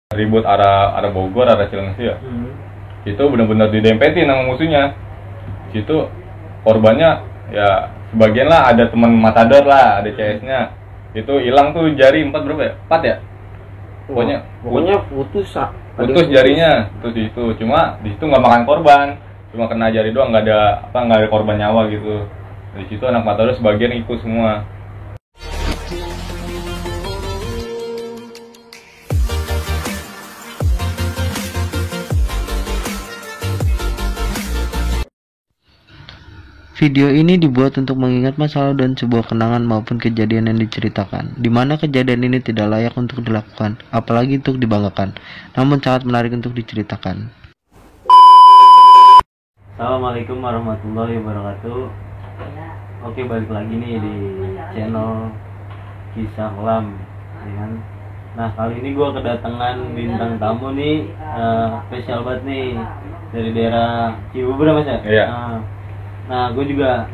ribut arah Bogor, arah Cilengsi ya. Itu benar-benar didempetin sama musuhnya. Situ korbannya ya sebagian lah, ada teman matador lah, ada CS-nya. Itu hilang tuh jari 4 berapa ya? 4 ya? Pokoknya putus jarinya. Terus itu cuma di situ nggak makan korban, cuma kena jari doang, nggak ada korban nyawa gitu. Di situ anak matador sebagian ikut semua. Video ini dibuat untuk mengingat masa lalu dan sebuah kenangan maupun kejadian yang diceritakan, di mana kejadian ini tidak layak untuk dilakukan, apalagi untuk dibanggakan, namun sangat menarik untuk diceritakan. Assalamualaikum warahmatullahi wabarakatuh. Oke, balik lagi nih di channel Kisah Kelam, ya kan? Nah, kali ini gue kedatangan bintang tamu nih, spesial banget nih, dari daerah Cibubur, Mas ya? Iya. Nah, gue juga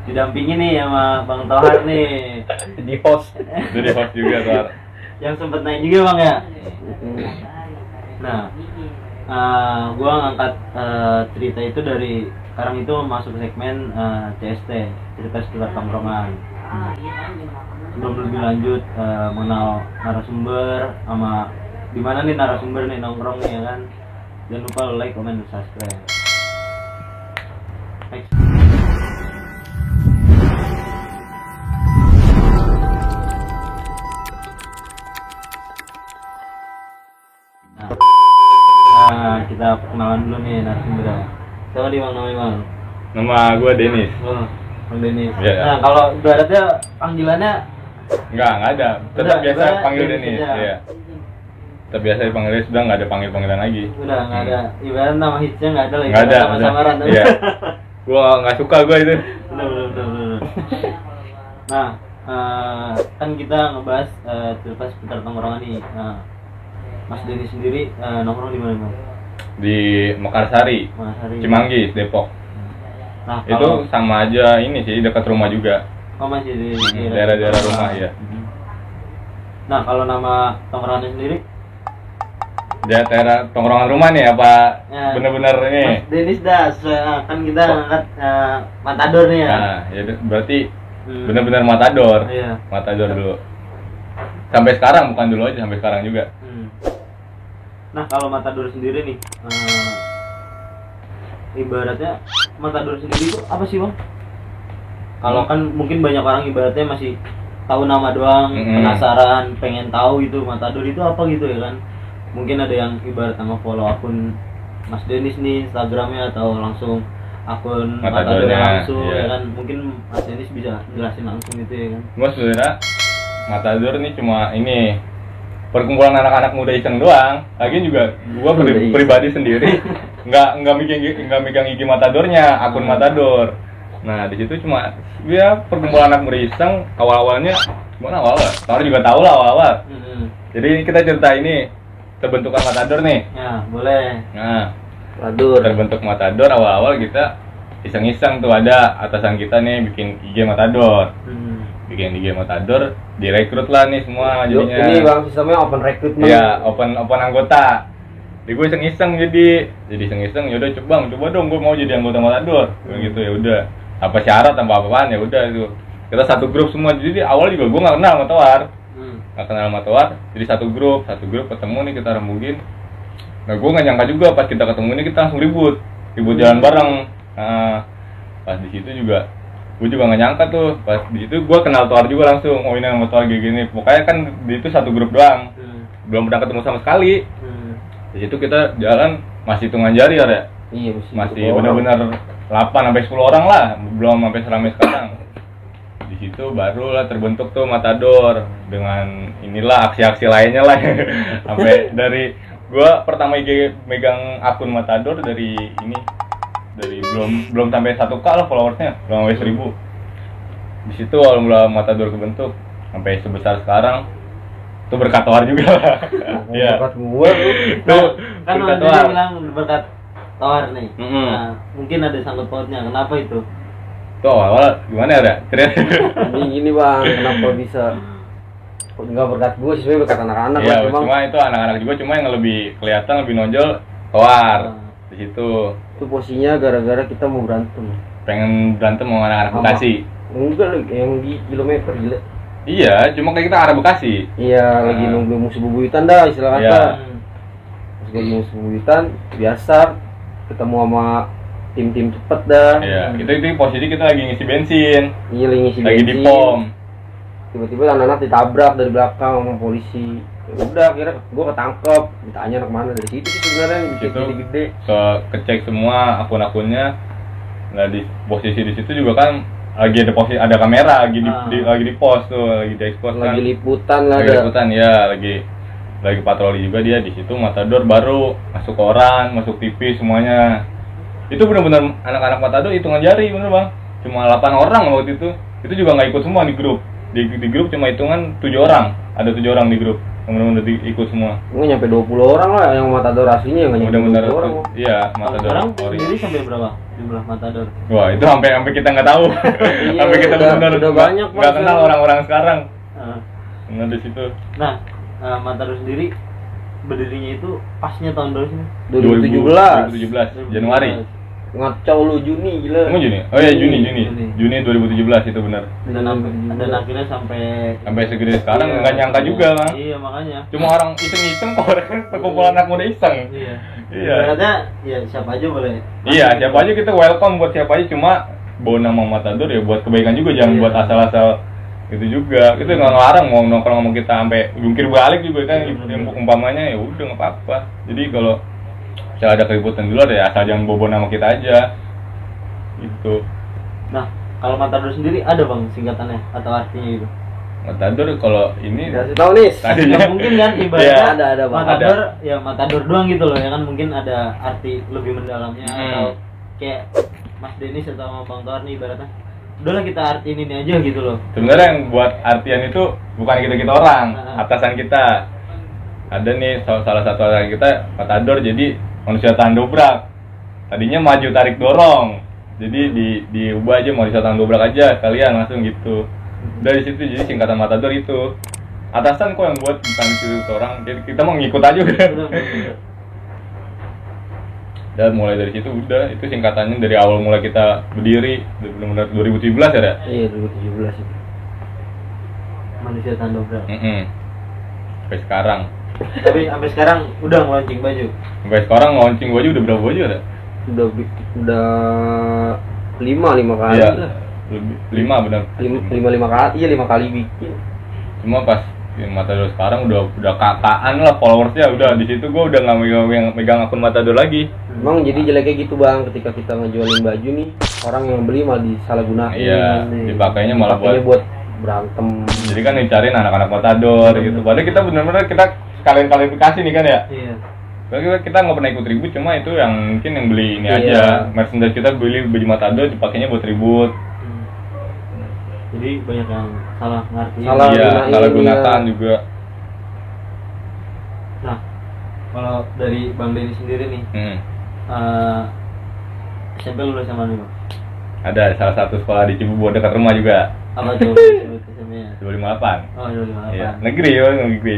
didampingi nih sama Bang Tohar nih. Jadi host juga Tohar. Yang sempet naik juga Bang ya. Nah, gue ngangkat cerita itu dari sekarang itu masuk segmen CST, cerita seputar tongkrongan. Sebelum lebih lanjut mengenal narasumber sama di mana nih narasumber nih nongkrong nih, ya kan. Jangan lupa like, comment, dan subscribe. Nah, kita kenalan dulu nih narasumber. Siapa nih Bang namanya Bang? Nama gue Denis. Oh, Bang Denis. Ya. Nah, kalau ibaratnya panggilannya Enggak ada. Tetap biasa panggil Denis. ya. Iya. Tetap biasa dipanggil Denis, sudah nggak ada panggilan lagi. Udah nggak ada. Ibarat nama hitsnya nggak ada lagi. Nggak ada. Sama samaran. Iya. Gua nggak suka gua itu. Bener. Nah, kan kita ngebahas cerita seputar tongkrongan nih. Nah, Mas Denis sendiri nongkrong di mana Bang? Di Mekarsari, Cimanggis, Depok. Nah, itu sama aja ini sih, dekat rumah juga. Oh, masih di daerah rumah ya. Nah, kalau nama tongkrongannya sendiri? Daerah tongkrongan rumah nih apa ya, bener-bener ini? Mas Denis dah, kan kita ngangkat matador nih ya. Nah, ya berarti bener-bener matador. Iya. Matador dulu. Sampai sekarang, bukan dulu aja, sampai sekarang juga. Nah, kalau matador sendiri nih, ibaratnya matador sendiri itu apa sih Bang? Kalau kan mungkin banyak orang ibaratnya masih tahu nama doang, penasaran, pengen tahu itu matador itu apa gitu ya kan? Mungkin ada yang ibarat sama follow akun Mas Denis nih Instagramnya, atau langsung akun matadornya langsung, ya kan? Mungkin Mas Denis bisa jelasin langsung gitu ya kan? Gua sebenarnya matador nih cuma ini perkumpulan anak-anak muda iseng doang. Lagian juga gua pribadi sendiri nggak megang IG matadornya, akun matador. Nah, di situ cuma ya perkumpulan anak muda iseng. Awal-awalnya gimana awal-awal? Tahu juga tahu lah awal-awal. Jadi kita cerita ini terbentukan matador nih. Ya, boleh. Nah, terbentuk matador awal-awal kita iseng-iseng tuh, ada atasan kita nih bikin IG matador. Bikin IG matador, direkrut lah nih semua jadinya. Ini Bang sistemnya open recruit nih. Iya, open anggota. Di gue iseng-iseng jadi iseng-iseng, yaudah coba dong gue mau jadi anggota matador. Gitu ya udah. Apa syarat tanpa apa-apaan ya udah itu. Kita satu grup semua. Jadi awal juga gue nggak kenal sama Tohar. Nggak kenal sama Tohar, jadi satu grup ketemu nih, kita rembugin. Nah, gue nggak nyangka juga pas kita ketemu ini kita langsung ribut jalan bareng. Nah, pas di situ juga gue juga nggak nyangka tuh, pas di situ gue kenal Tohar juga langsung. Oh, ini sama Tohar gini. Pokoknya kan di itu satu grup doang, belum pernah ketemu sama sekali. Di situ kita jalan masih hitungan jari ya. Iya, masih benar-benar 8-10 orang lah, belum sampai seramai sekarang. Di situ barulah terbentuk tuh matador dengan inilah aksi-aksi lainnya lah. Sampai dari gua pertama megang akun matador dari belum sampai 1K lah followersnya, belum sampai 1000. Di situ awal mula matador kebentuk sampai sebesar sekarang. Itu berkat Tohar juga lah. Iya. Berkat gua tuh. Kan Tohar bilang berkat Tohar nih. Nah, mungkin ada sangkut pautnya. Kenapa itu? Tuh awal gimana ya, cerita. Gini Bang, kenapa bisa nggak berkat gue sih, sebenarnya berkat anak-anak Iya, lah, cuma itu anak-anak juga, cuma yang lebih kelihatan lebih nonjol Toar di situ. itu posisinya gara-gara kita mau berantem. Pengen berantem sama anak-anak Sama. Bekasi. Enggak, yang di kilometer gila. Iya, cuma kayak kita arah Bekasi. Iya, lagi nunggu musuh bubuyutan dah istilah Iya. kata. Pas lagi musuh bubuyutan, biasa ketemu sama tim-tim cepet dah. Iya, itu posisi kita lagi ngisi bensin, Iya, lagi ngisi lagi di bensin. pom. Tiba-tiba anak-anak ditabrak dari belakang sama polisi. Ya udah, akhirnya gue ketangkep. Ditanya anak mana, dari situ sih sebenarnya yang Situ. jadi gede. Kecek semua akun-akunnya. Nah di posisi di situ juga kan lagi ada kamera, lagi di post tuh, lagi di expose kan. Lagi liputan lah Lagi dah. liputan ya, lagi patroli juga dia di situ. Matador baru masuk koran, masuk TV semuanya. Itu benar-benar anak-anak Matador hitungan jari bener bang. Cuma 8 orang waktu itu. Itu juga nggak ikut semua di grup. Di grup cuma hitungan 7 orang. Ada 7 orang di grup yang benar-benar ikut semua. Nggak nyampe 20 orang lah yang Matador aslinya, yang nggak nyampe Benar-benar 20 orang. iya Kalau Matador. sekarang ori. sendiri sampai berapa jumlah Matador? Wah itu sampai kita nggak tahu. Iya, Sampai kita udah benar-benar banyak, Pak, nggak kenal sekarang. orang-orang sekarang. Nah, Benar di situ. Matador sendiri berdirinya itu pasnya tahun berapa sih? 2017. 2017 Januari. Ngacau lu Juni gila. Emang Juni? Oh iya Juni Juni. Juni 2017 itu benar. Dan akhirnya sampai Segede sekarang Iya. nggak nyangka juga bang. Iya makanya. Cuma orang iseng-iseng kok, orang perkumpulan anak muda iseng. Iya. Iya. Ibaratnya ya siapa aja boleh. Iya, siapa aja kita welcome buat siapa aja, cuma bawa nama Matador ya buat kebaikan juga, jangan Iya. buat asal-asal gitu juga. Kita nggak ngelarang mau nongkrong sama kita sampai jungkir balik juga kan, umpamanya ya udah nggak apa-apa. Jadi kalau misalnya ada keributan dulu ya asal jangan bawa nama kita aja. Gitu. Nah, kalau Matador sendiri ada bang singkatannya atau artinya itu? Matador kalau ini Kasih tahu nih. tadinya Nggak mungkin kan Iya. ibaratnya Ada, Bang. Matador ya Matador doang gitu loh ya kan, mungkin ada arti lebih mendalamnya atau kayak Mas Denis atau Bang Toar nih ibaratnya udahlah kita artiin ini aja gitu loh. sebenarnya yang buat artian itu bukan kita orang, Nah. atasan kita. Ada nih salah satu atasan kita Matador, jadi manusia tahan dobrak. Tadinya maju tarik dorong, jadi diubah aja manusia tahan dobrak aja kalian langsung gitu. Dari situ jadi singkatan Matador itu. Atasan kok yang buat, bukan itu orang. Jadi kita mau ngikut aja udah. Bener. Dan mulai dari situ udah, itu singkatannya dari awal mulai kita berdiri benar-benar 2017 ya. Iya, 2017 itu. Manusia tandobrak. Sampai sekarang. Tapi sampai sekarang udah ngeluncing baju. Sampai sekarang launching baju udah berapa baju ada? Udah 5 kali Iya. lah. Lebih 5 benar. 5 kali, iya 5 kali bikin. Cuma pas Matador sekarang udah kakaan lah followersnya, udah di situ gua udah nggak megang akun Matador lagi. Emang jadi jeleknya gitu bang, ketika kita ngejualin baju nih, orang yang beli malah disalahgunain. Iya, dipakainya malah buat berantem. Jadi kan dicariin anak-anak Matador gitu. Padahal kita benar-benar kita sekalian klarifikasi nih kan ya. Iya. Padahal kita nggak pernah ikut ribut, cuma itu yang mungkin yang beli ini Iya. aja. Merchandise kita beli baju Matador dipakainya buat ribut. Jadi banyak yang salah ngerti. Salah Iya, gunain, salah gunakan iya. juga. Nah, kalau dari Bang Denny sendiri nih, SMP lulus sama nih bang? Ada salah satu sekolah di Cibubur dekat rumah juga. Apa tuh SMP-nya? 258. Oh, 258. Iya, negeri ya, negeri.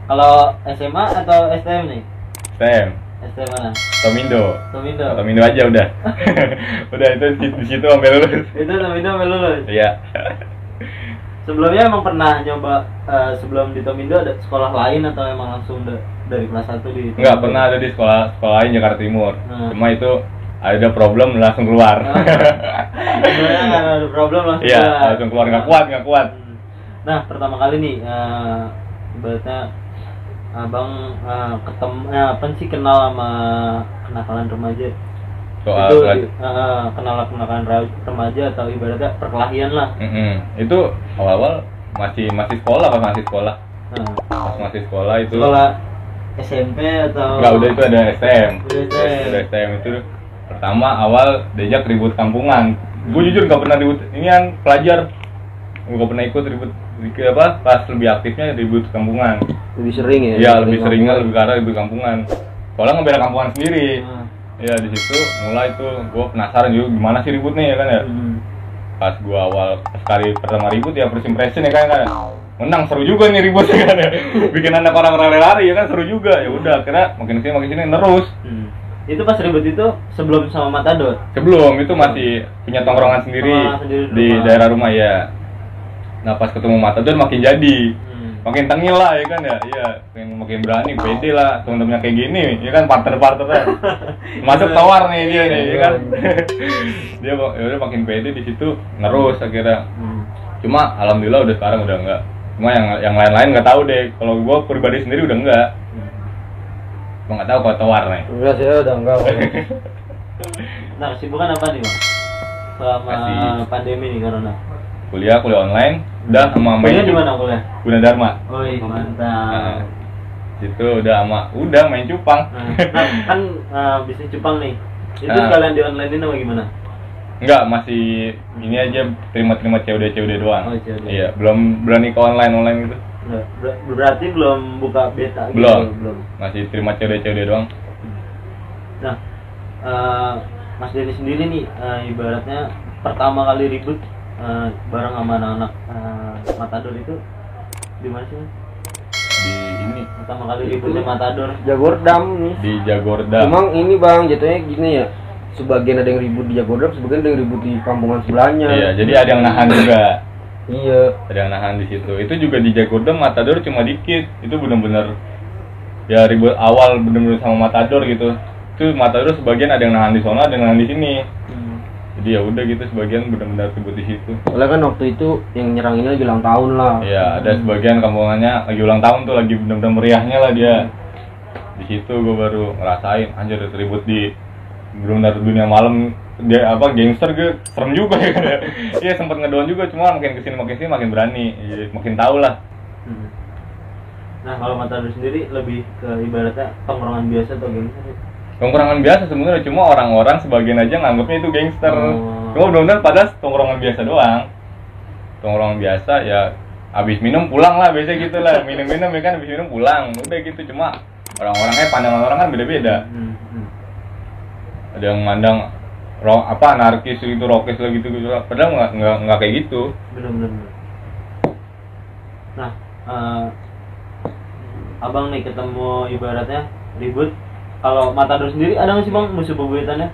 Kalau SMA atau STM nih? STM, STM mana? Tomindo. Tomindo. Tomindo aja udah. Udah itu di situ sampai lulus. Itu Tomindo sampai lulus. Iya. Sebelumnya emang pernah nyoba sebelum di Tomindo ada sekolah lain atau emang langsung dari kelas 1 di Tomindo? Enggak pernah ada di sekolah lain Jakarta Timur. Cuma itu ada problem langsung keluar. Sebenarnya nggak ada problem langsung Iya, keluar. langsung keluar nggak kuat. Nah, pertama kali nih ibaratnya abang ketemu apa sih kenal sama kenakalan remaja? Soal Itu kelas- kenakalan remaja atau ibaratnya perkelahian lah. Itu awal-awal masih sekolah pas masih sekolah. Nah, Pas masih sekolah itu sekolah SMP atau enggak, udah itu ada STM. Udah STM. Udah STM itu pertama awal diajak ribut kampungan. Gue jujur nggak pernah ribut. Ini kan pelajar, gue nggak pernah ikut ribut apa pas lebih aktifnya ribut kampungan. Lebih sering ya? Iya, lebih seringnya lebih karena ribut kampungan. Soalnya ngebela kampungan sendiri. Nah, Ya di situ mulai tuh gue penasaran juga gimana sih ributnya ya kan ya. Pas gue awal sekali pertama ribut ya first impression ya kan. menang seru juga nih ribut kan ya. Bikin anak orang lari-lari ya kan seru juga. Ya udah akhirnya makin sini terus. Itu pas ribut itu sebelum sama Matador. Sebelum itu masih punya tongkrongan sendiri di daerah rumah ya. Nah pas ketemu Matador makin jadi. Makin tengil lah ya kan ya, iya makin berani, pede lah, temen-temennya kayak gini, ya kan partner-partnernya, masuk tawar nih dia nih, ya kan, dia udah makin pede di situ, nerus akhirnya, cuma alhamdulillah udah sekarang udah enggak, cuma yang lain-lain nggak tahu deh, kalau gue pribadi sendiri udah enggak, gue nggak tahu kalau tawar nih, enggak sih udah enggak. Nah kesibukan apa nih bang, selama pandemi nih corona? kuliah online, udah sama main. Kuliah di mana kuliah? Gunadarma. Oh iya, mantap. Situ udah main cupang. Nah, kan bisnis cupang nih. Itu sekalian di online ini apa gimana? Enggak, masih ini aja terima COD doang. Oh, COD. Iya, belum berani ke online gitu. Berarti belum buka beta gitu? Belum. Masih terima COD doang. Nah, Mas Denny sendiri nih ibaratnya pertama kali ribut bareng sama anak-anak Matador itu di mana sih? Di ini. Pertama kali ribut di Matador. Jagordam nih. Di Jagordam. Emang ini bang, jatuhnya gini ya. Sebagian ada yang ribut di Jagordam, sebagian ada yang ribut di kampungan sebelahnya. Iya, jadi ada yang nahan juga. Iya. Ada yang nahan di situ. Itu juga di Jagordam Matador cuma dikit. Itu benar-benar ya ribut awal benar-benar sama Matador gitu. Itu Matador sebagian ada yang nahan di sana, ada yang nahan di sini. Jadi ya udah gitu sebagian benar-benar ribut di situ. Soalnya kan waktu itu yang nyerang ini lagi ulang tahun lah. Iya, ada sebagian kampungannya lagi ulang tahun tuh, lagi benar-benar meriahnya lah dia. Di situ gue baru ngerasain anjir ribut di benar-benar dunia malam, dia gangster gue serem juga ya kan. Iya sempat ngedown juga, cuma makin kesini makin berani, ya, makin tahu lah. Nah kalau Matador sendiri lebih ke ibaratnya tongkrongan biasa atau gangster? Tongkrongan biasa sebenarnya, cuma orang-orang sebagian aja nganggapnya itu gangster. Cuma benar-benar padahal tongkrongan biasa doang. Tongkrongan biasa ya, habis minum pulang lah biasanya gitu lah. Minum-minum ya kan, habis minum pulang. Udah gitu, cuma orang-orangnya pandangan orang kan beda-beda. Ada yang mandang anarkis gitu, rokes lah gitu. Padahal nggak kayak gitu. Benar-benar. Nah, abang nih ketemu ibaratnya ribut. Kalau Matador sendiri ada nggak sih bang musuh bebuyutannya?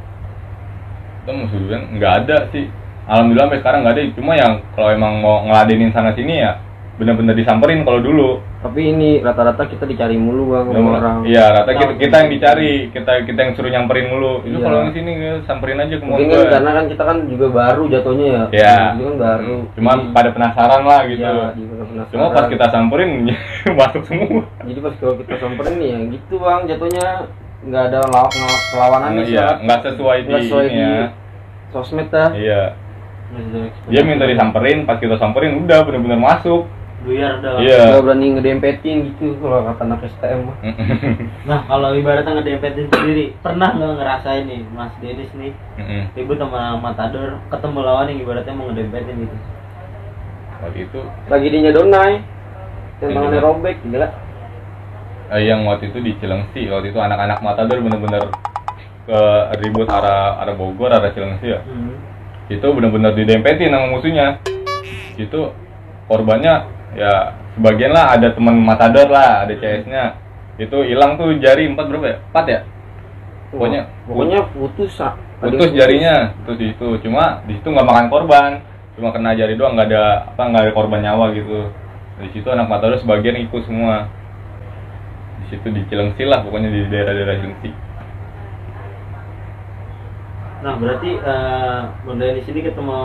Itu musuh bebuyutan nggak ada sih. Alhamdulillah sampai sekarang nggak ada. Cuma yang kalau emang mau ngeladenin sana sini ya benar-benar disamperin kalau dulu. Tapi ini rata-rata kita dicari mulu bang sama orang. Iya, rata kita yang dicari, kita yang suruh nyamperin mulu. Itu kalau di sini samperin aja ke mungkin kan karena kan kita kan juga baru jatuhnya ya. Iya. Itu kan baru. Cuma pada penasaran lah gitu. Iya, penasaran. Cuma pas kita samperin masuk semua. Jadi pas kalau kita samperin nih ya gitu bang, jatuhnya nggak ada perlawanan nih. Iya, nggak sesuai di sosmed dah. Iya. Dia minta disamperin, pas kita samperin udah benar-benar masuk. Buyar dah. Iya. Nggak berani ngedempetin gitu kalau kata anak STM mah. Nah kalau ibaratnya ngedempetin sendiri, pernah nggak ngerasain nih Mas Dennis nih ribut sama Matador, ketemu lawan yang ibaratnya mau ngedempetin gitu? Waktu itu lagi di Nyadonai, yang tangannya robek, gila. Yang waktu itu di Cilengsi, waktu itu anak-anak Matador bener-bener ke ribut arah Bogor, arah Cilengsi ya. Itu bener-bener didempetin sama musuhnya. Itu korbannya ya sebagian lah, ada teman Matador lah, ada CS-nya. Itu hilang tuh jari 4 berapa ya? 4 ya? Pokoknya putus jarinya, terus itu. Cuma di situ nggak makan korban, cuma kena jari doang, nggak ada korban nyawa gitu. Di situ anak Matador sebagian ikut semua. Di situ di Cilengsi lah, pokoknya di daerah-daerah Cilengsi. Nah berarti Bunda di sini ketemu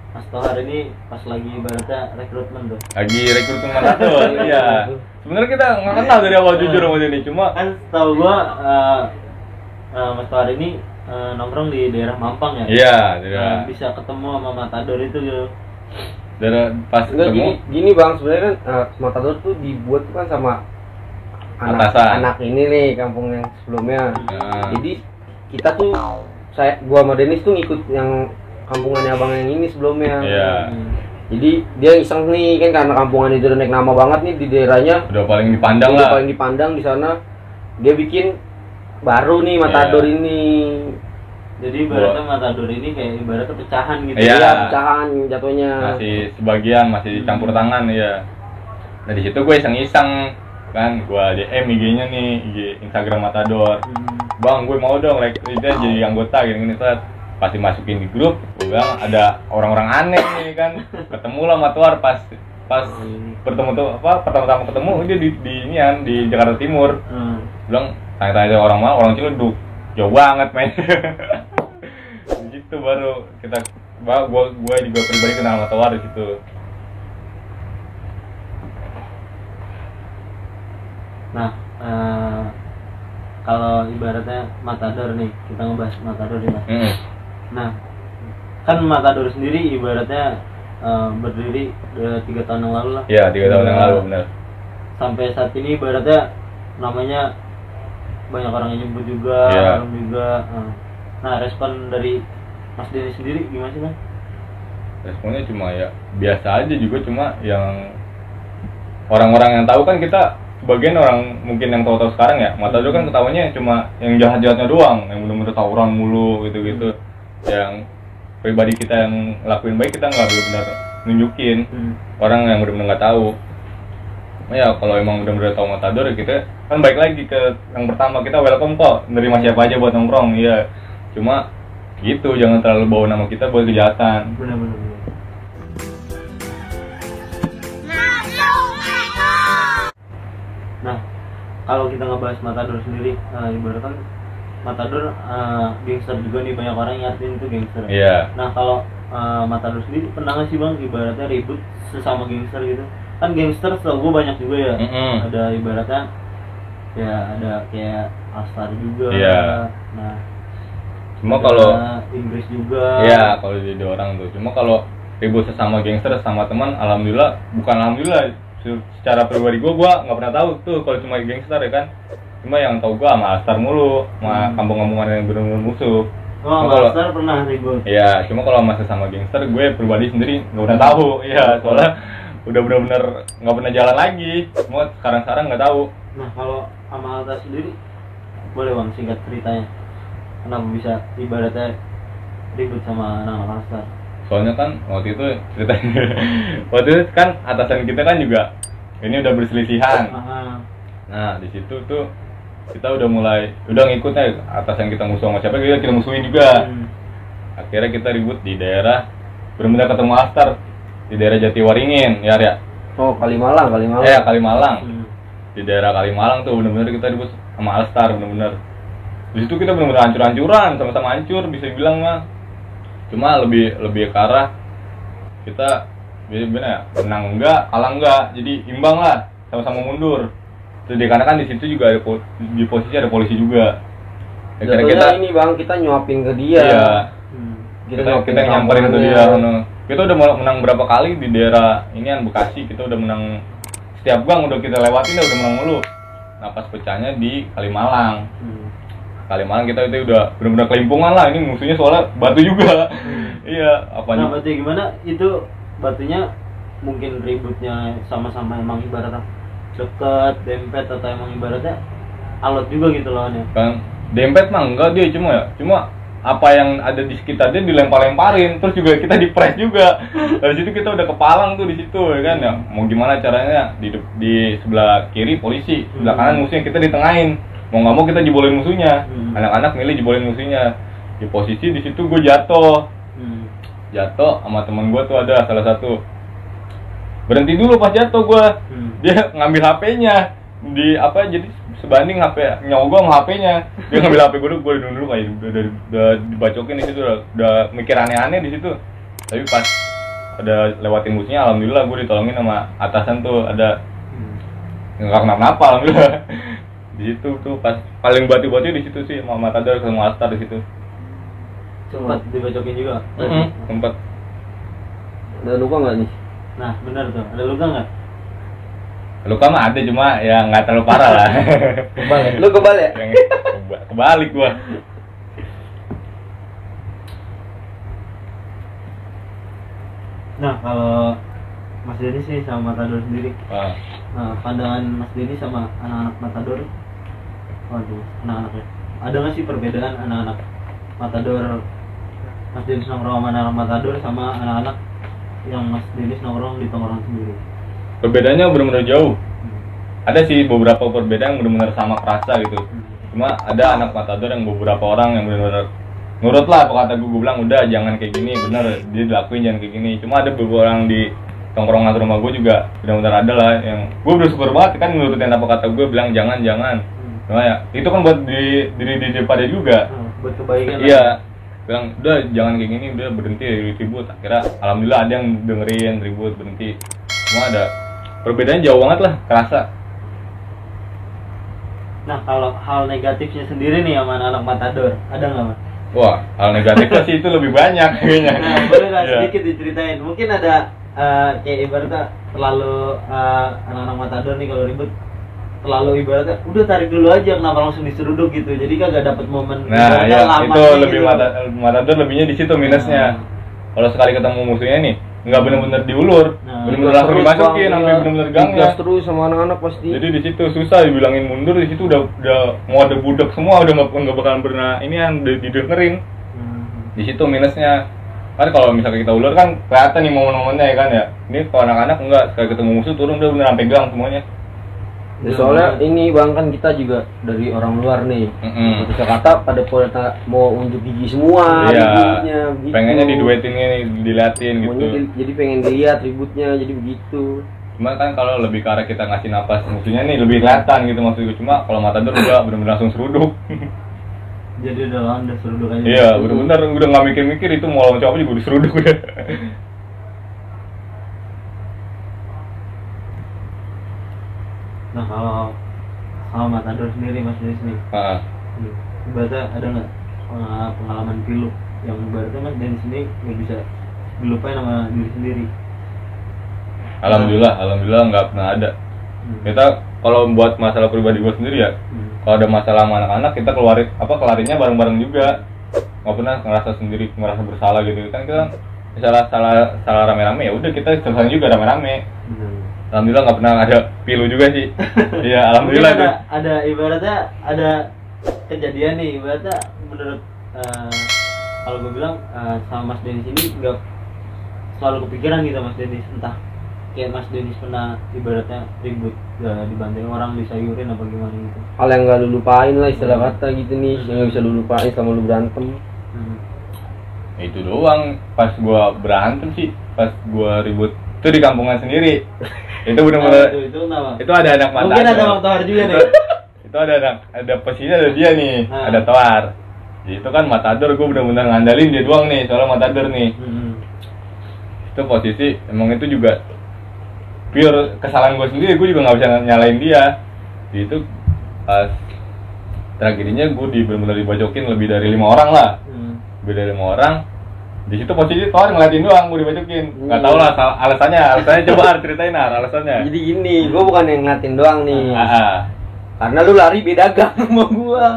Mas Tohar ini pas lagi ibaratnya rekrutmen tuh. Lagi rekrutmen Matador, iya. Sebenarnya kita nggak kenal dari awal jujur sama ini, cuma kan tahu gua Mas Tohar ini nongkrong di daerah Mampang ya. Iya, daerah. Bisa ketemu sama Matador itu gitu. Daerah pas ketemu. Gini bang, sebenarnya kan Matador tuh dibuat kan sama anak ini nih kampung yang sebelumnya. Jadi kita tuh gua sama Dennis tuh ngikut yang kampungannya abang yang ini sebelumnya. Iya. Jadi dia iseng nih kan karena kampungan itu udah naik nama banget nih di daerahnya. Udah paling dipandang lah. Udah paling dipandang di sana. Dia bikin baru nih Matador ini. Jadi ibaratnya Matador ini kayak ibaratnya pecahan gitu. Iya. Iya, pecahan jatuhnya. Masih sebagian masih dicampur tangan ya. Nah di situ gue iseng-iseng kan, gue DM IG-nya nih, IG Instagram Matador. Bang, gue mau dong jadi anggota gini-gini set. Pasti masukin di grup, gue bilang ada orang-orang aneh nih kan. Ketemu lah Matuar pas bertemu tuh pertama-tama ketemu dia di Jakarta Timur. Bilang tanya-tanya orang mana, orang Ciledug. Jauh banget main. Gitu baru gue juga pribadi kenal Matuar di situ. Nah, kalau ibaratnya Matador nih, kita ngebahas Matador nih, Mas. Nah, kan Matador sendiri ibaratnya berdiri 3 tahun yang lalu lah. Iya, 3 tahun yang lalu benar. Sampai saat ini ibaratnya namanya banyak orang yang nyebut juga, orang juga. Nah, respon dari Mas Denny sendiri gimana sih, Mas? Responnya cuma ya biasa aja juga, cuma yang orang-orang yang tahu kan kita sebagian orang mungkin yang tahu-tahu sekarang ya, Matador kan ketawanya cuma yang jahat-jahatnya doang, yang bener-bener tawuran mulu gitu-gitu. Yang pribadi kita yang lakuin baik kita nggak benar-benar nunjukin. Orang yang benar-benar nggak tahu. Ya kalau emang benar-benar tahu Matador kita kan baik lagi ke yang pertama, kita welcome kok, nerima siapa aja buat nongkrong. Iya. Cuma gitu, jangan terlalu bawa nama kita buat kejahatan. Benar-benar. Nah, kalau kita ngebahas Matador sendiri, ibaratkan Matador gangster juga nih, banyak orang yang ngertiin itu gangster. Iya. Nah, kalau Matador sendiri pernah nggak sih Bang ibaratnya ribut sesama gangster gitu? Kan gangster setahu gue banyak juga ya. Ada ibaratnya ya ada kayak Astar juga. Iya. Nah, cuma kalau Inggris juga. iya, kalau jadi orang tuh. Cuma kalau ribut sesama gangster sama teman, alhamdulillah, bukan alhamdulillah, secara pribadi gue nggak pernah tahu tuh kalau cuma gangster ya kan. Cuma yang tahu gue sama Astar mulu, sama kampung-kampungan yang benar-benar musuh. Oh, sama Astar pernah ribut. Iya, cuma kalau sama sesama gangster gue pribadi sendiri nggak pernah tahu. Iya, soalnya udah benar-benar nggak pernah jalan lagi. Cuma sekarang nggak tahu. Nah, kalau sama Alta sendiri boleh Bang singkat ceritanya. Kenapa bisa ibaratnya ribut sama anak-anak Astar? Soalnya kan waktu itu ceritanya waktu itu kan atasan kita kan juga ini udah berselisihan. Nah di situ tuh kita udah ngikutnya atasan kita musuh sama siapa, kita musuhin juga. Akhirnya kita ribut di daerah, benar-benar ketemu Astar di daerah Jatiwaringin ya. Oh, Kalimalang. Iya, Kalimalang. Di daerah Kalimalang tuh benar-benar kita ribut sama Astar benar-benar. Di situ kita benar-benar hancur-hancuran, sama-sama hancur bisa bilang mah. Cuma lebih ke arah kita benar menang enggak, kalah enggak, jadi imbang lah, sama-sama mundur. Jadi karena kan di situ juga ada di posisi ada polisi juga. Karena kita ini Bang, kita nyuapin ke dia. Iya. Kita nyamperin ke dia. Kita udah menang berapa kali di daerah inian Bekasi, kita udah menang setiap gang udah kita lewatin udah menang mulu. Nah pas pecahnya di Kalimalang. Kalimalang kita itu udah benar-benar kelimpungan lah, ini musuhnya soalnya batu juga. Iya, apanya? Nah, batu gimana? Itu batunya mungkin ributnya sama-sama emang ibaratnya deket, dempet atau emang ibaratnya alot juga gitu lawannya. Kan dempet mah enggak dia cuma apa yang ada di sekitar dia dilempar-lemparin, terus juga kita dipres juga. Dari situ kita udah kepalang tuh di situ ya kan ya. Mau gimana caranya di sebelah kiri polisi, sebelah kanan musuhnya, kita ditengahin. Mau nggak mau kita jebolin musuhnya. Anak-anak milih jebolin musuhnya. Di posisi di situ gue jatuh sama teman gue tuh ada salah satu. Berhenti dulu pas jatuh gue. Dia ngambil HP-nya jadi sebanding HP nyogong HP-nya. Dia ngambil HP gue dulu kayak udah dibacokin di situ, udah mikir aneh-aneh di situ. Tapi pas ada lewatin musuhnya, alhamdulillah gue ditolongin sama atasan tuh, ada nggak kenapa-napa alhamdulillah. Di situ tuh pas paling batu-batu di situ sih, sama Matador sama Astar di situ. Sempat dibacokin juga. Sempat. Ada luka nggak nih? Nah benar tuh, ada luka nggak? Luka mah ada, cuma ya nggak terlalu parah lah. Kebal ya? Lu kebal ya? Kebalik gua. Nah kalau Mas Denny sih sama Matador sendiri, pandangan Mas Denny sama anak-anak Matador, waduh anak-anaknya, ada nggak sih perbedaan anak-anak Matador, Mas Denis nongkrong sama anak Matador sama anak-anak yang Mas Denis nongkrong di tongkrongan sendiri? Perbedaannya benar-benar jauh. Ada sih beberapa perbedaan yang benar-benar sama kerasa gitu. Cuma ada anak Matador yang beberapa orang yang benar-benar nurut lah apa kata gue bilang udah jangan kayak gini, bener dia dilakuin jangan kayak gini. Cuma ada beberapa orang di tongkrongan rumah gue juga benar-benar ada lah yang gue bersyukur banget kan nurutin apa kata gue bilang jangan. Cuma ya itu kan buat diri depan dia juga. Buat kebaikan. Iya. Bilang udah jangan kayak gini, udah berhenti ribut. Akhirnya alhamdulillah ada yang dengerin ribut berhenti. Cuma ada perbedaannya jauh banget lah kerasa. Nah kalau hal negatifnya sendiri nih sama anak Matador ada nggak Mas? Wah hal negatifnya sih itu lebih banyak kayaknya. Nah boleh lah sedikit diceritain. Mungkin ada kayak ibaratnya terlalu anak-anak Matador nih kalau ribut terlalu ibaratnya udah tarik dulu aja kenapa langsung diseruduk gitu jadi kagak dapat momen. Nah ya itu lebih gitu. Matador lebihnya di situ minusnya. Kalau sekali ketemu musuhnya nih nggak benar-benar diulur, benar-benar langsung dimasukin sampai benar-benar gangnya. Terus sama anak-anak pasti. Jadi di situ susah dibilangin mundur, di situ udah mau ada budak semua udah nggak bakalan pernah ini yang didengerin. Di situ minusnya. Kan kalau misalnya kita ulur kan kelihatan nih momen-momennya ya kan ya. Ini kalau anak-anak enggak sekali ketemu musuh turun udah bener sampai gang semuanya. Ya, soalnya ini bang kan kita juga dari orang luar nih. Bisa kata pada mau unjuk gigi semua ributnya begitu. Pengennya diduetin ini, diliatin gitu. Jadi pengen dilihat ributnya jadi begitu. Cuma kan kalau lebih ke arah kita ngasih napas musuhnya nih lebih kelihatan gitu maksudnya. Cuma kalau Matador udah bener-bener langsung seruduk. Jadi udah seruduk aja. Iya, bener-bener udah nggak mikir-mikir itu mau lawan siapa juga udah seruduk udah. Nah kalau sama Matador sendiri Mas Denis nih, ibaratnya ada nggak pengalaman pilu yang ibaratnya Mas Denis ini nggak bisa dilupain sama diri sendiri? Alhamdulillah nggak pernah ada. Kita kalau buat masalah pribadi gue sendiri ya, kalau ada masalah sama anak-anak kita kelarinya bareng-bareng juga, nggak pernah ngerasa sendiri ngerasa bersalah gitu kan kita misalnya salah rame-rame ya udah kita selesai juga rame-rame. Alhamdulillah nggak pernah ada pilu juga sih. Iya alhamdulillah tuh. Ada ibaratnya ada kejadian nih ibaratnya menurut kalau gue bilang sama Mas Denis ini nggak selalu kepikiran gitu Mas Denis entah kayak Mas Denis pernah ibaratnya ribut dibanting orang disayurin apa gimana gitu. Hal yang nggak lu lupain lah istilah kata gitu nih yang nggak bisa lu lupain selama lu berantem. Itu doang pas gua berantem sih pas gua ribut itu di kampungan sendiri. Itu benar-benar itu ada anak Matador. Mungkin ada Bang Tohar juga nih. Itu ada posisinya ada dia nih, ada Tohar. Jadi itu kan Matador gue benar-benar ngandalin dia doang nih soalnya Matador nih. Itu posisi emang itu juga pure kesalahan gue sendiri, gue juga nggak bisa nyalain dia. Jadi itu pas tragedinya gue benar-benar dibacokin lebih dari 5 orang lah. Lebih dari 5 orang. Di situ posisi Tohar ngeliatin doang, gue dibacokin. Nggak tahu lah alasannya coba ceritain alasannya. Jadi gini, gue bukan yang ngeliatin doang nih. Karena lu lari beda gang sama gua.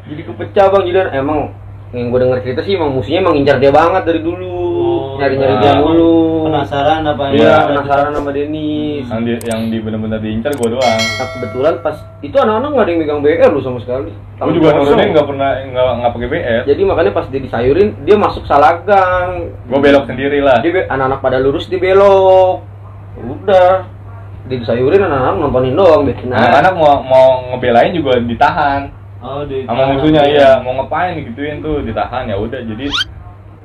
Jadi kepecah bang, jadi emang yang gue denger cerita sih emang musuhnya emang incar dia banget dari dulu. Nyari-nyari dia mulu. Penasaran apa ya? Iya, penasaran sama Denis. Yang benar-benar diincar gue doang. Nah, kebetulan pas itu anak-anak nggak ada yang megang BR lu sama sekali. Gue juga nurunin nggak pakai BR. Jadi makanya pas dia disayurin dia masuk salah gang. Gue belok sendiri lah. Dia anak-anak pada lurus dia belok. Udah. Dia disayurin anak-anak nontonin doang deh. Anak-anak mau ngebelain juga ditahan. Oh, sama musuhnya iya mau ngapain gituin tuh ditahan ya udah jadi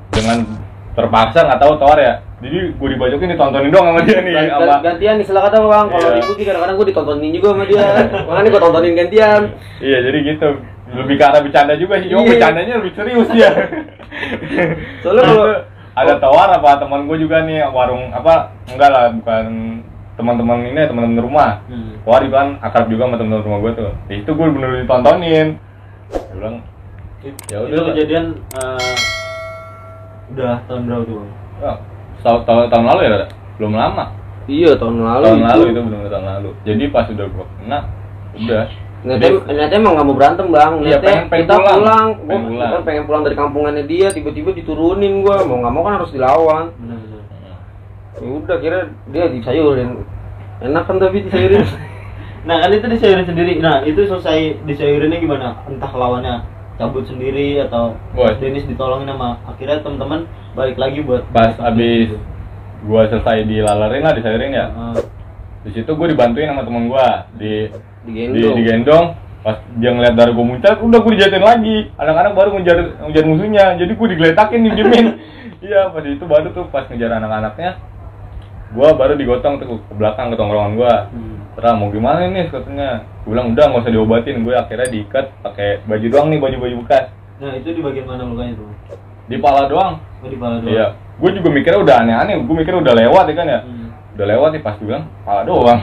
dengan terpaksa nggak tahu Tohar ya. Jadi gue dibacokin ditontonin doang sama dia nih. Gantian nih salah kata bang. Kalau ribut kadang-kadang gue ditontonin juga sama dia. Makanya gue tontonin gantian. Iya jadi gitu. Lebih ke arah bercanda juga sih. Cuma bercandanya lebih serius dia. Soalnya kalau ada Tohar apa teman gue juga nih warung apa enggak lah bukan teman-teman rumah. Tohar juga kan akrab juga sama teman-teman rumah gue tuh. Di itu gue bener-bener ditontonin. Gue bilang ya udah. Itu kejadian udah tahun berapa tuh bang? Tahun lalu ya, belum lama. Iya tahun lalu. Itu benar-benar tahun lalu. Jadi pas udah gua kena, udah. Ternyata emang nggak mau berantem bang. Iya, pengen pulang. Pengen pulang dari kampungannya dia, tiba-tiba diturunin gua. Mau nggak mau kan harus dilawan. Benar. Ya udah kira dia disayurin. Enak kan tapi disayurin. Nah kan itu disayurin sendiri. Nah itu selesai disayurinnya gimana? Entah lawannya cabut sendiri atau Boy. Dennis ditolongin sama akhirnya teman-teman balik lagi buat Pas abis gua selesai dilalerin lah, disairin ya. Di situ gue dibantuin sama temen gue digendong. Pas dia ngeliat darah gue muncul, udah gue dijatuhin lagi. Anak-anak baru ngejar musuhnya, jadi gue digeletakin, didiemin. Iya, pas itu baru tuh pas ngejar anak-anaknya, gue baru digotong tuh ke belakang ke tongkrongan gue. Terus mau gimana nih katanya? Gue bilang udah nggak usah diobatin, gue akhirnya diikat pakai baju doang nih, baju bekas. Nah itu di bagian mana lukanya tuh? Di pala doang. Oh, di pala doang. Iya, gue juga mikirnya udah aneh-aneh, gue mikirnya udah lewat ya kan ya. Udah lewat nih, pas bilang pala doang.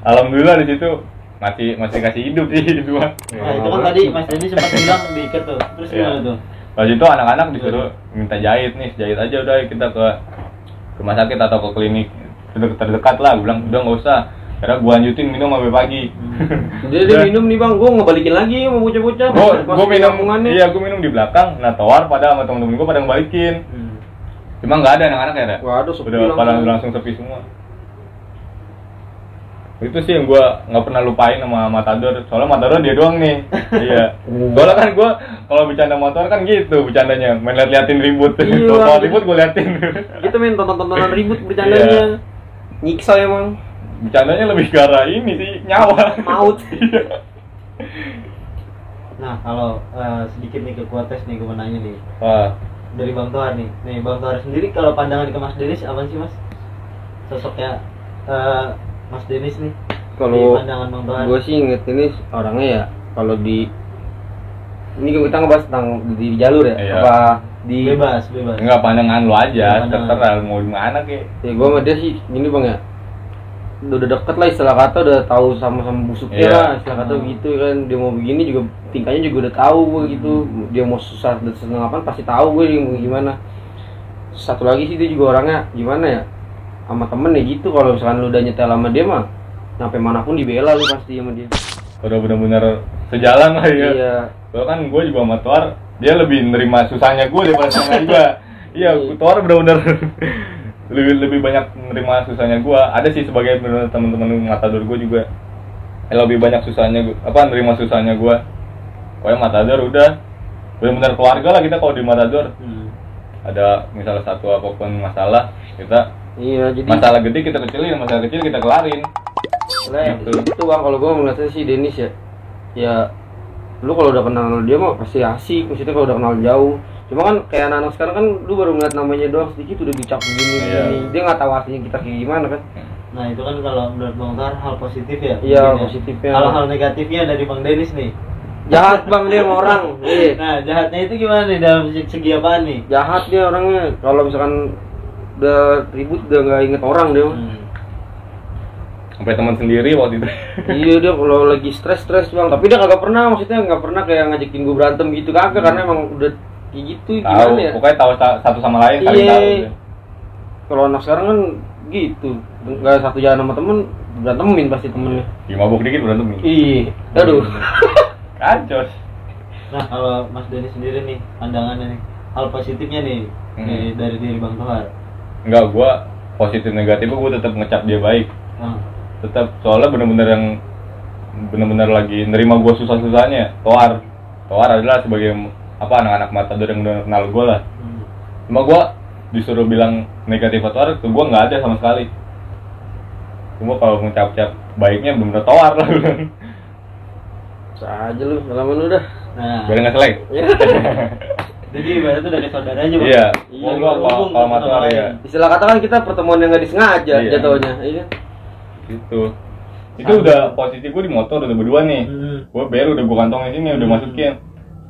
Alhamdulillah di situ masih kasih hidup sih dua. Nah itu kan tadi Mas Denny sempat bilang diikat tuh, terus gimana tuh? Pas itu anak-anak disuruh minta jahit nih, jahit aja udah kita ke rumah sakit atau ke klinik terdekat lah. Gue bilang udah nggak usah, karena gue lanjutin minum sampai pagi. Dia minum nih bang, gue ngebalikin lagi sama bocah-bocah. Gue minum, iya gue minum di belakang. Nah Tawar pada sama temen-temen gue pada ngebalikin. Cuma nggak ada anak-anak ya, waduh, udah pada langsung sepi semua. Itu sih yang gue nggak pernah lupain sama Matador, soalnya Matador dia doang nih. Iya. Soalnya kan gue kalau bercanda motor kan gitu bercandanya, main liatin ribut. Kalau ribut gue liatin. Kita main tonton-tontonan ribut bercandanya. Nyiksa emang. Bercandanya lebih ke arah ini sih, nyawa. Maut. Nah kalau sedikit nih ke Kuates nih gue mau nanya nih. Dari Bang Tohar nih. Nih Bang Tohar sendiri kalau pandangan ke Mas Dennis apa sih Mas? Sosoknya Mas Dennis nih. Kalau pandangan Bang Tohar. Gue sih inget ini orangnya ya, kalau di ini kita ngebahas tentang di jalur ya, iya. Apa di bebas. Enggak, pandangan lu aja, terserah mau gimana kek. Ya gue sama dia sih gini bang ya, udah deket lah istilah kata, udah tahu sama-sama busuknya lah istilah kata begitu kan. Dia mau begini juga tingkahnya juga udah tahu gue gitu. Dia mau susah dan seneng apa pasti tahu gue dia mau gimana. Satu lagi sih dia juga orangnya gimana ya, sama temen ya gitu. Kalau misalkan lu udah nyetel sama dia mah sampai manapun dibela lu pasti sama dia. Udah benar-benar sejalan lah ya. Iya. Soalnya kan gue juga sama Tohar, dia lebih nerima susahnya gue daripada sama gue. Iya, Tohar benar-benar lebih banyak menerima susahnya gue. Ada sih sebagai teman-teman Matador gue juga lebih banyak susahnya nerima susahnya gue. Pokoknya Matador udah benar-benar keluarga lah kita kalau di Matador. Ada misalnya satu apapun masalah kita, jadi masalah gede kita kecilin, masalah kecil kita kelarin. Itu bang, kalau gue ngeliatnya sih Dennis ya lu kalau udah kenal dia mah pasti asik, maksudnya kalau udah kenal jauh. Cuma kan kayak anak-anak sekarang kan lu baru ngeliat namanya doang sedikit udah dicap begini. Dia nggak tahu artinya kita kayak gimana kan. Nah itu kan kalau menurut Bang Tohar hal positif ya. Iya positifnya. Hal-hal negatifnya dari Bang Dennis nih. Jahat bang dia sama orang. Nah jahatnya itu gimana nih dalam segi apaan nih? Jahat dia orangnya, kalau misalkan udah ribut udah nggak inget orang dia. Sampai teman sendiri waktu itu. Iya dia kalau lagi stres bang, tapi dia kagak pernah, maksudnya nggak pernah kayak ngajakin gue berantem gitu kagak, karena emang udah kayak gitu. Tahu, gimana ya? Pokoknya tahu satu sama lain, saling tahu. Kalau anak sekarang kan gitu, nggak satu jalan sama temen berantemin pasti temennya. Mabuk dikit berantemin. Iya, aduh. Kacos. Nah kalau Mas Denny sendiri nih pandangannya nih, hal positifnya nih, dari diri Bang Tohar. Enggak, gua positif negatif gua tetap ngecap dia baik. Tetap, soalnya benar-benar lagi nerima gua susah-susahnya. Tohar adalah sebagai anak-anak Matador yang udah kenal gua lah. Cuma gua disuruh bilang negatif Tohar, ke gua nggak ada sama sekali. Cuma kalau ngecap-cap baiknya benar-benar Tohar lah. Aja lu, lama lu dah. Nah, biar nggak selek. Jadi ibaratnya dari saudara aja, Bang. Iya. Kalau Matador ya. Istilah kata kan kita pertemuan yang nggak disengaja jatuhnya, iya. Gitu. Itu udah posisi gue di motor udah berdua nih. Gue baru udah gue kantongin sini udah masukin.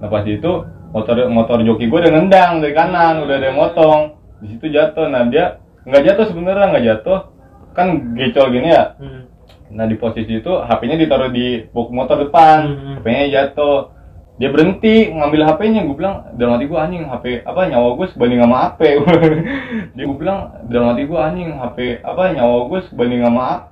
Nah pas itu motor joki gue udah nendang dari kanan, udah ada yang motong. Di situ jatuh. Nah dia nggak jatuh sebenarnya, nggak jatuh. Kan gecol gini ya. Nah di posisi itu HP-nya ditaruh di box motor depan. HP-nya jatuh. Dia berhenti ngambil HP-nya. Gue bilang dalam hati gue anjing, HP nyawa gue sebanding sama HP. Dia gue bilang dalam hati gue anjing, HP nyawa gue sebanding sama HP.